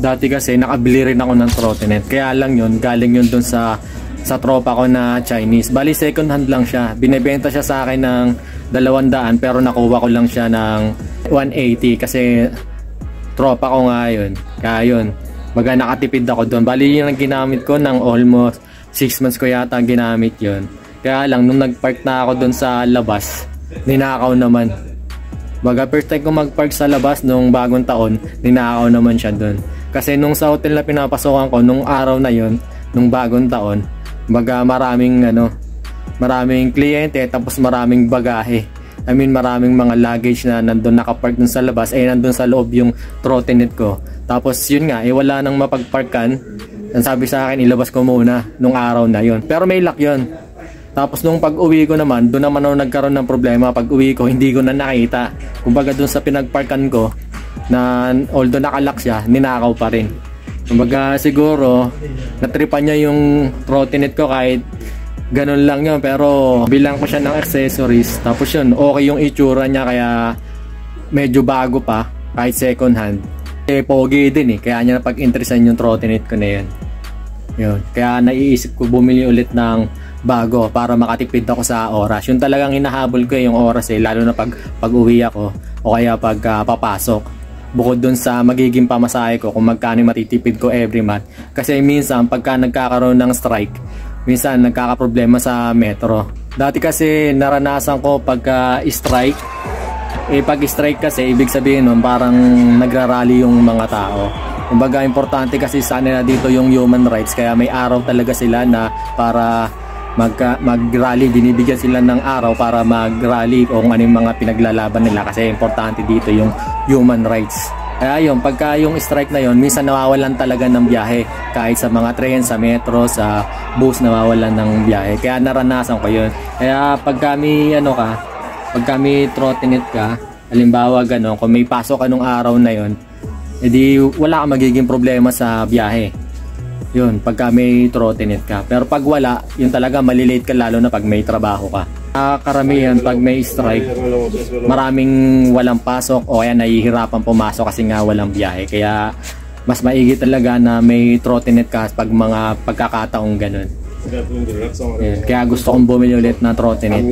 Dati kasi nakabili rin ako ng trottinette. Kaya lang yun, galing yun dun sa tropa ko na Chinese. Bali second hand lang siya. Binebenta siya sa akin ng 200 pero nakuha ko lang siya ng 180 kasi tropa ko nga yun. Kaya yun, baga nakatipid ako doon. Bali yun ang ginamit ko ng almost 6 months ko yata ginamit yun. Kaya lang nung nagpark na ako doon sa labas, ninakaw naman. Baga first time ko magpark sa labas nung bagong taon, ninakaw naman siya doon. Kasi nung sa hotel na pinapasokan ko nung araw na yun, nung bagong taon, baga maraming kliyente tapos maraming bagahe. I mean maraming mga luggage na nandun nakapark dun sa labas, nandun sa loob yung trottinette ko. Tapos yun nga, wala nang mapagparkan. Ang sabi sa akin, ilabas ko muna nung araw na yun. Pero may lock yun. Tapos nung pag-uwi ko naman, doon naman ako nagkaroon ng problema. Pag-uwi ko, hindi ko na nakita. Kumbaga dun sa pinagparkan ko, na although nakalock siya, ninakaw pa rin. Kumbaga siguro natripan niya yung trottinette ko kahit ganun lang yun, pero bilang ko siya ng accessories. Tapos yun, okay yung itsura niya kaya medyo bago pa kahit second hand. Pogi din kaya niya napag-interesan yung trottinette ko na yun. Kaya naiisip ko bumili ulit ng bago para makatipid ako sa oras. Yun talagang hinahabol ko yung oras lalo na pag-uwi ako o kaya pag papasok. Bukod dun sa magiging pamasahe ko kung magkano matitipid ko every month. Kasi minsan pagka nagkakaroon ng strike, minsan nagkakaproblema sa metro. Dati kasi naranasan ko pagka strike, pag strike kasi ibig sabihin nun parang nagrarally yung mga tao. Kumbaga importante kasi sa nila dito yung human rights, kaya may araw talaga sila na para mag-rally, binibigyan sila ng araw para mag-rally kung ano yung mga pinaglalaban nila kasi importante dito yung human rights. Kaya yun, pagka yung strike na yun, minsan nawawalan talaga ng biyahe kahit sa mga train, sa metro, sa bus nawawalan ng biyahe. Kaya naranasan ko yun. Kaya pagka may trottinette ka, halimbawa gano'n, kung may pasok ka nung araw na yun, edi wala kang magiging problema sa biyahe. Yun, pagka may trottinette ka. Pero pag wala, yun talaga malilate ka lalo na pag may trabaho ka. Karamihan pag may strike, maraming walang pasok o kaya nahihirapan pumasok kasi nga walang biyahe. Kaya mas maigi talaga na may trottinette ka pag mga pagkakataong ganun. Yun, kaya gusto kong bumili ulit na trottinette.